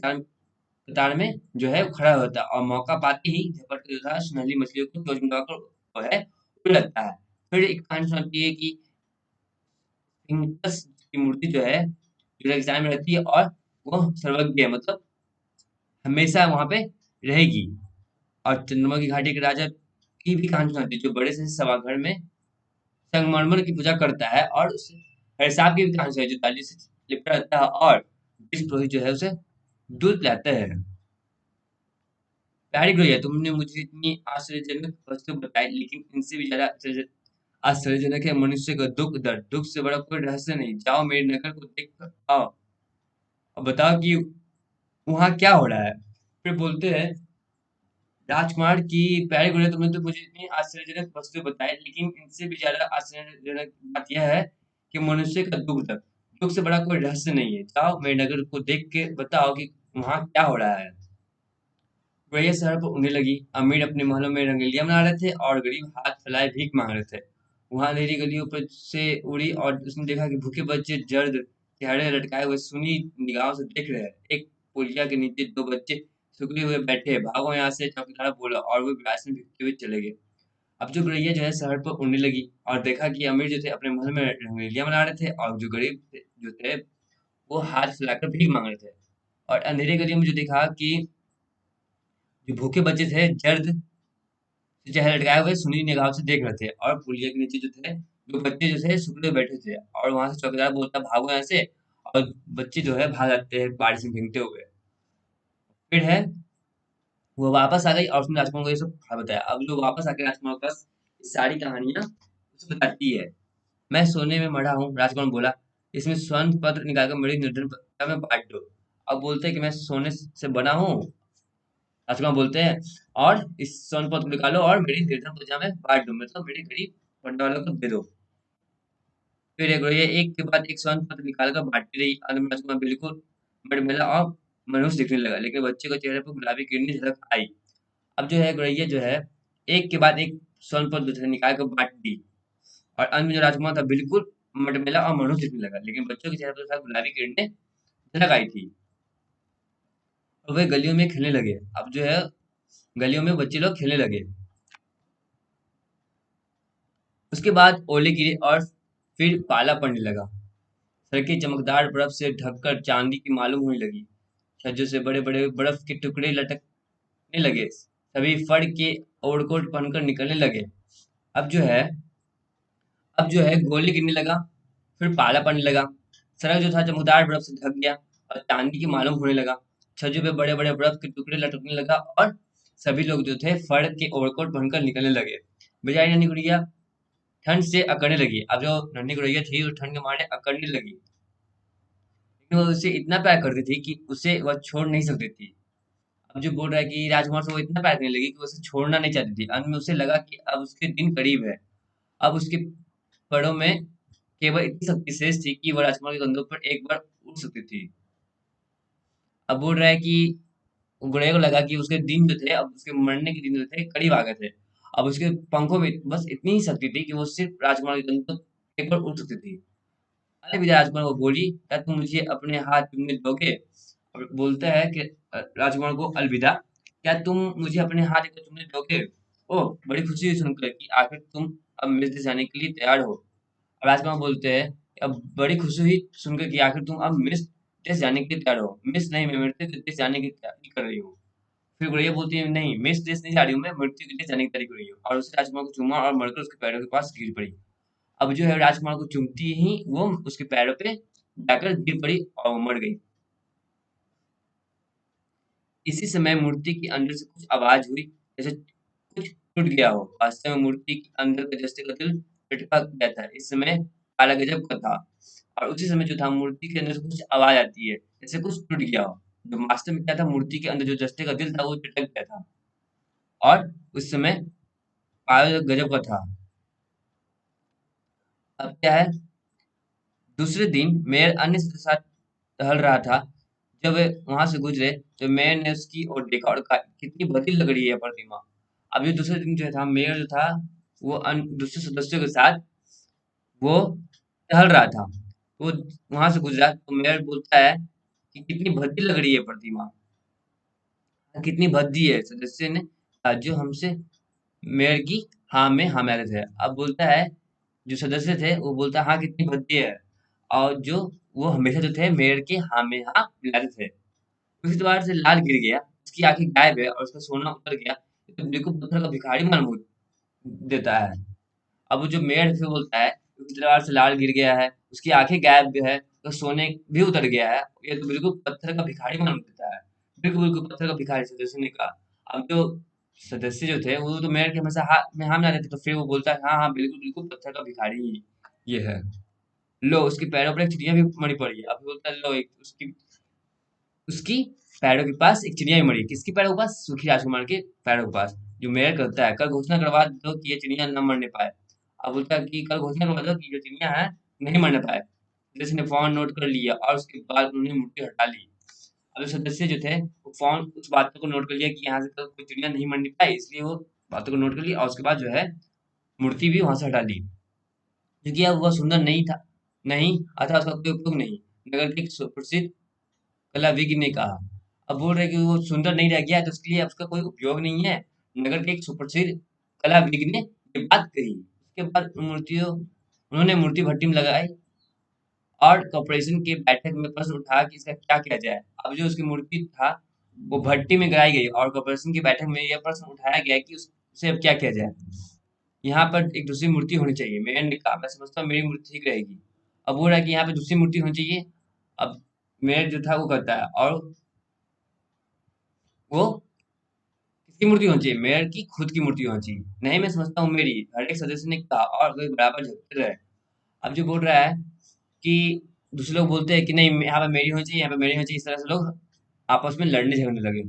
Speaker 1: कतार में जो है वो खड़ा होता है, और मौका पाते ही झपट के जो था सुनहली मछलियों को चोंच में दबाकर जो है उड़ लगता है। फिर एक कहानी सुनाती है कि फिंगस की मूर्ति जो है जो रेगिस्तान में रहती है और वो सर्वज्ञ है, मतलब हमेशा वहां पे रहेगी। और चंद्रमा की घाटी के राजा की भी कहानी सुनाती है, जो बड़े से सभाघर में संगमरमर की पूजा करता है, और उसे हर सांप की भी कहानी सुनाई, जो ताली से लिपटा रहता है और जिस पुरोहित जो है उसे दूध पिलाता है। प्यारी गुड़िया, तुमने मुझे इतनी आश्चर्यजनक वस्तु बताई, लेकिन इनसे भी ज्यादा आश्चर्यजनक है मनुष्य का दुख दर्द। दुख से बड़ा कोई रहस्य नहीं। जाओ मेरे नगर को देख कर आओ और बताओ कि वहाँ क्या हो रहा है। फिर बोलते हैं राजकुमार की, प्यारे गुड़िया, तुमने तो मुझे इतनी आश्चर्यजनक वस्तु बताई, लेकिन इनसे भी ज्यादा आश्चर्यजनक बात यह है कि मनुष्य का दुख दर्द। दुख से बड़ा कोई रहस्य नहीं है। जाओ मेरे नगर को देख के बताओ कि वहाँ क्या हो रहा है। वही शहर पर उड़ने लगी। अमीर अपने महलों में रंगोलियां बना रहे थे और गरीब हाथ फैलाए भीख मांग रहे थे। वहां अंधेरी गलियों पर से उड़ी और उसने देखा कि भूखे बच्चे जर्द चेहरे लटकाए हुए सुनी निगाहों से देख रहे हैं। एक पुलिया के नीचे दो बच्चे सुखले हुए बैठे हैं। भागो यहाँ से, चौकीदार बोला, और वो ब्यास में भीगते हुए चले गए। अब जो गौरैया जो है शहर पर उड़ने लगी और देखा कि अमीर जो थे अपने महल में रंगोलियां बना रहे थे, और जो गरीब जो थे वो हाथ फैलाकर भीख मांग रहे थे। और अंधेरे गलियों में जो देखा कि जो भूखे बच्चे थे जर्द चेहरे लटकाए हुए सुनी निगाहों से देख रहे थे, और पुलिया के नीचे जो थे दो बच्चे जो थे सुखले बैठे थे। और वहां से चौकीदार बोलता, भागो यहाँ से, और बच्चे जो है भाग जाते हैं बारिश में भीगते हुए। फिर है वो वापस आ गई और उसने राजकुमार को ये सब बताया। अब जो वापस आके राजकुमार के पास ये सारी कहानियां उसे बताती है। मैं सोने में मढ़ा हूँ, राजकुमार बोला, इसमें स्वर्ण पत्र निकालकर मेरी निर्धन पत्ता में बांट दो। अब बोलते हैं कि मैं सोने से बना हूँ, राजकुमार बोलते हैं, और इस स्वर्ण पत्र को निकालो और मेरी निर्धन प्रजा में बांट दो, मतलब मेरे गरीब पढ़ने वालों को दे दो। फिर एक रोइया एक के बाद एक स्वर्ण पत्र निकालकर बांटती रही। अंत में राजकुमार बिल्कुल मटमैला और मनुष्य दिखने लगा, लेकिन बच्चे के चेहरे पर गुलाबी किरणें झलक आई। अब जो है गौरैया जो है एक के बाद एक स्वर्ण पत्र जो है निकाल कर बांट दी, और अंत में जो राजकुमार था बिल्कुल मटमैला और मनुष्य दिखने लगा, लेकिन बच्चों के चेहरे पर था गुलाबी किरणें झलक आई थी। और वे गलियों में खेलने लगे। अब जो है गलियों में बच्चे लोग खेलने लगे। उसके बाद ओले गिरे और फिर पाला पड़ने लगा। सड़कें चमकदार बर्फ से ढककर चांदी की मालूम होने लगी। छज्जों से बड़े बड़े बर्फ के टुकड़े लटकने लगे। सभी फड़ के ओवरकोट पहनकर निकलने लगे। अब जो है अब जो है गोली गिरने लगा, फिर पाला पड़ने लगा। सड़क जो था चमकदार बर्फ से ढक गया और चांदी की मालूम होने लगा। छज्जों पे बड़े बड़े बर्फ के टुकड़े लटकने लगा और सभी लोग जो थे फड़ के ओवरकोट पहनकर निकलने लगे। बेचारी नन्ही गुड़िया ठंड से अकड़ने लगी। अब जो नन्ही गुड़िया थी वो ठंड के मारे अकड़ने लगी, लेकिन वो उसे इतना प्यार करती थी कि उसे वह छोड़ नहीं सकती थी। अब जो बोल रहा है कि राजकुमार से वो इतना प्यार करने लगी कि वो उसे छोड़ना नहीं चाहती थी। अंत में उसे लगा कि अब उसके दिन करीब है। अब उसके पड़ों में केवल इतनी शक्ति शेष थी कि वह राजकुमार के कंधों पर एक बार उड़ सकती थी। अब बोल रहा है कि गुड़ैया को लगा कि उसके दिन जो थे, अब उसके मरने के दिन जो थे करीब आ गए थे। अब उसके पंखों में बस इतनी ही शक्ति थी कि वो सिर्फ राजकुमार के कंधों पर एक बार उड़ सकती थी। अरे विजय राजकुमार वो बोली, क्या तुम मुझे अपने हाथ चूमने दोगे? और बोलता है कि राजकुमार को अलविदा, क्या तुम मुझे अपने हाथ एक बार चूमने दोगे? ओह बड़ी खुशी हुई सुनकर कि आखिर तुम अब मेरे देश जाने के लिए तैयार हो। और राजकुमार बोलते हैं, अब बड़ी खुशी हुई सुनकर कि आखिर तुम अब मिस देश जाने के लिए तैयार हो। मिस नहीं, मैं मृत्यु के देश जाने की तैयारी कर रही हूँ। फिर गुड़ैया बोलती है, नहीं मिस देश नहीं जा रही हूँ, मैं मृत्यु के देश जाने की तैयारी कर रही हूँ। और उसने राजकुमार को चूमा और मरकर उसके पैरों के पास गिर पड़ी। अब जो है राजकुमार को चूमती ही वो उसके पैरों पे जाकर गिर पड़ी और वो मर गई। इसी समय मूर्ति के अंदर से कुछ आवाज हुई, जैसे कुछ टूट गया हो। वास्तव में मूर्ति के अंदर गजस्ते का दिल लटका गया था। इस समय काला गजब का था। और उसी समय जो था मूर्ति के अंदर से कुछ आवाज आती है, जैसे कुछ टूट गया हो। जो वास्तव में क्या था, मूर्ति के अंदर जो जस्ते का दिल था वो लटक गया था। और उस समय काला गजब का था। अब क्या है, दूसरे दिन मेयर अन्य के साथ टहल रहा था। जब वे वहां से गुजरे तो मेयर ने उसकी ओर देखा और कहा, कितनी भद्दी लग रही है प्रतिमा। अब ये दूसरे दिन जो था मेयर जो था वो दूसरे सदस्यों के साथ वो टहल रहा था। वो वहां से गुजरा तो मेयर बोलता है कि कितनी भद्दी लग रही है प्रतिमा। कितनी भद्दी है, सदस्य ने कहा, जो हमसे मेयर की हाँ में हाँ मिलाते थे। अब बोलता है, जो सदस्य थे वो बोलता है हाँ कितनी भद्दी है। और जो वो हमेशा जो थे मेयर के हाँ में हाँ मिलाते थे। उसी दीवार से लाल गिर गया, उसकी आंखें गायब है और उसका सोना उतर गया। तो बिल्कुल पत्थर का भिखारी मालूम देता है। अब वो जो मेयर फिर बोलता है, उसकी तलवार से लाल गिर गया है, उसकी आंखें गायब भी है, तो सोने भी उतर गया है, ये तो बिल्कुल पत्थर का भिखारी मालूम देता है। बिल्कुल बिल्कुल पत्थर का भिखारी, सदस्य ने कहा। अब जो सदस्य जो थे वो तो मेयर के हमेशा हाथ में हाँ मिलाते थे, तो फिर वो बोलता है हाँ हाँ बिल्कुल बिल्कुल पत्थर का भिखारी ही ये है। लो उसके पैरों पर एक चिड़िया भी मरी पड़ी है। अब बोलता है लो एक उसकी उसकी पैरों के पास एक चिड़िया भी मरी। किसके पैरों के पास? सुखी राजकुमार के पैरों के पास। जो मेयर करता है, कल घोषणा करवा दो कि ये चिड़िया न मरने पाए। अब बोलता है कि कल घोषणा करवा दो कि जो चिड़िया है नहीं मरने पाए। सदस्य ने फौरन नोट कर लिया और उसके बाद उन्होंने मूर्ति हटा ली। अब जो सदस्य जो थे वो फौरन उस बातों को नोट कर लिया कि यहाँ से कल कोई चिड़िया नहीं मरने पाई, इसलिए वो बातों को नोट कर लिया और उसके बाद जो है मूर्ति भी वहां से हटा ली। क्योंकि अब वह सुंदर नहीं था, नहीं अथा उसका कोई उपयोग नहीं। नगर के एक सुप्रसिद्ध कलाविज्ञ ने कहा। अब बोल रहे हैं कि वो सुंदर नहीं रह गया है तो उसके लिए अब उसका कोई उपयोग नहीं है। नगर के एक सुप्रसिद्ध कलाविज्ञ ने ये बात कही। उसके बाद उन्होंने मूर्ति भट्टी में लगाई और कॉर्पोरेशन की बैठक में प्रश्न उठा कि इसका क्या किया जाए। अब जो उसकी मूर्ति था वो भट्टी में गिराई गई और कॉर्पोरेशन की बैठक में यह प्रश्न उठाया गया कि उसे अब क्या किया जाए। यहाँ पर एक दूसरी मूर्ति होनी चाहिए। मेयर ने कहा, मैं समझता हूँ मेरी मूर्ति ठीक रहेगी। अब बोल रहा है कि यहाँ पे दूसरी मूर्ति होनी चाहिए। अब मेयर जो था वो करता है और वो किसकी मूर्ति होनी चाहिए? मेयर की खुद की मूर्ति होनी चाहिए। नहीं, मैं समझता हूँ मेरी, हर एक सदस्य ने कहा और कोई बराबर झुकते रहे। अब जो बोल रहा है कि दूसरे लोग बोलते हैं कि नहीं यहाँ पे मेरी होनी चाहिए, यहाँ पे मेरी होनी चाहिए, इस तरह से लोग आपस में लड़ने झगड़ने लगे।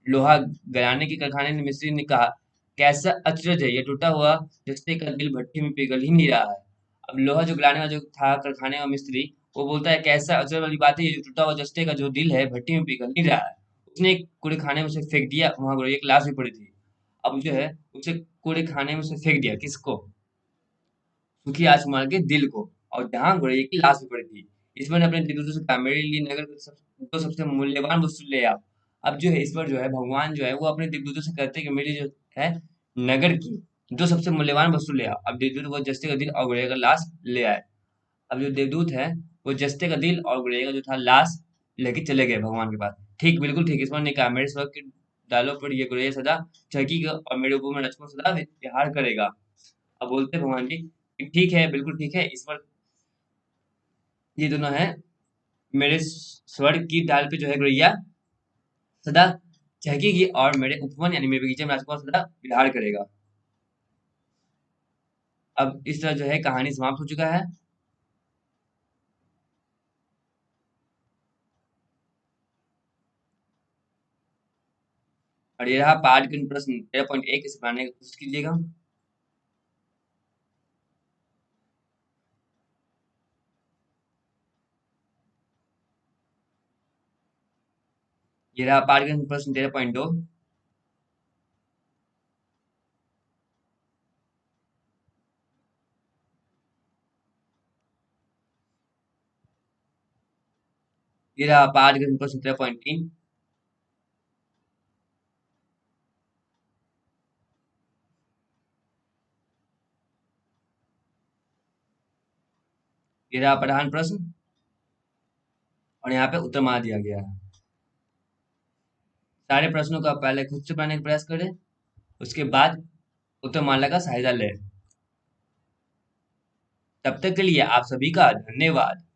Speaker 1: लोहा गलाने के कारखाने में मिस्त्री ने कहा, कैसा अचरज है, ये टूटा हुआ जस्ते का दिल भट्टी में पिघल ही नहीं रहा है। अब लोहा जो गलाने वाला जो था कारखाने का मिस्त्री, वो बोलता है कैसा अचरज वाली बात है, ये जो टूटा हुआ जस्ते का जो दिल है भट्टी में पिघल नहीं रहा है। उसने एक कूड़े खाने में उसे फेंक दिया, वहां एक लाश भी पड़ी थी। अब जो है उसे कूड़े खाने में से फेंक दिया, किसको? सुखी राजकुमार के दिल को। और जहां गौरैया की लाश भी पड़ी थी। ईश्वर ने अपने देवदूतों से कहा, मेरे लिए नगर के दो सबसे मूल्यवान वस्तु ले आओ। अब जो है ईश्वर जो है भगवान जो है वो अपने देवदूतों से कहते हैं कि मेरी जो है नगर की दो सबसे मूल्यवान वस्तु ले आओ। अब देवदूत वो जस्ते का दिल और गौरैया का लाश ले आए। अब जो देवदूत है वो जस्ते का दिल और गौरैया का जो था लाश लेके चले गए भगवान के पास। ठीक, बिल्कुल ठीक। ईश्वर ने कहा, मेरे स्वर्ग के डालों पर ये गौरैया सदा चहकेगा और मेरे ऊपर में राजकुमार सदा विहार करेगा। अब बोलते हैं भगवान जी कि ठीक है, बिल्कुल ठीक है ईश्वर, ये दोनों है मेरे स्वर्ग की डाल पे जो है गौरैया सदा चहकेगी और मेरे उपवन यानी मेरे बगीचे में राजकुमार सदा विहार करेगा। अब इस तरह जो है कहानी समाप्त हो चुका है। और ये रहा पाठ के प्रश्न 13.1, इसे बनाने की कोशिश कीजिएगा। ये रहा पाठ के प्रश्न 13.2। ये रहा पाठ के प्रश्न 13.3। ये रहा प्रधान प्रश्न और यहाँ पे उत्तर मान दिया गया है। सारे प्रश्नों का पहले खुद से बनाने का प्रयास करें, उसके बाद उत्तरमाला का सहायता लें। तब तक के लिए आप सभी का धन्यवाद।